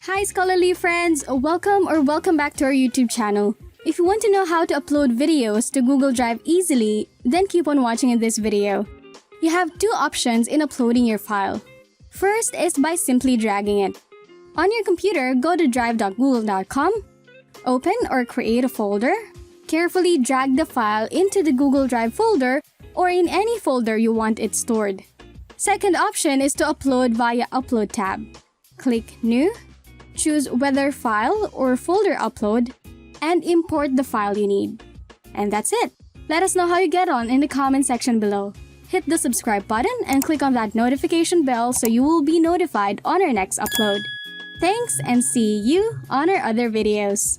Hi Scholarly friends! Welcome back to our YouTube channel. If you want to know how to upload videos to Google Drive easily, then keep on watching in this video. You have two options in uploading your file. First is by simply dragging it. On your computer, go to drive.google.com, open or create a folder, carefully drag the file into the Google Drive folder or in any folder you want it stored. Second option is to upload via Upload tab. Click New, choose whether file or folder upload, and import the file you need. And that's it! Let us know how you get on in the comment section below. Hit the subscribe button and click on that notification bell so you will be notified on our next upload. Thanks and see you on our other videos.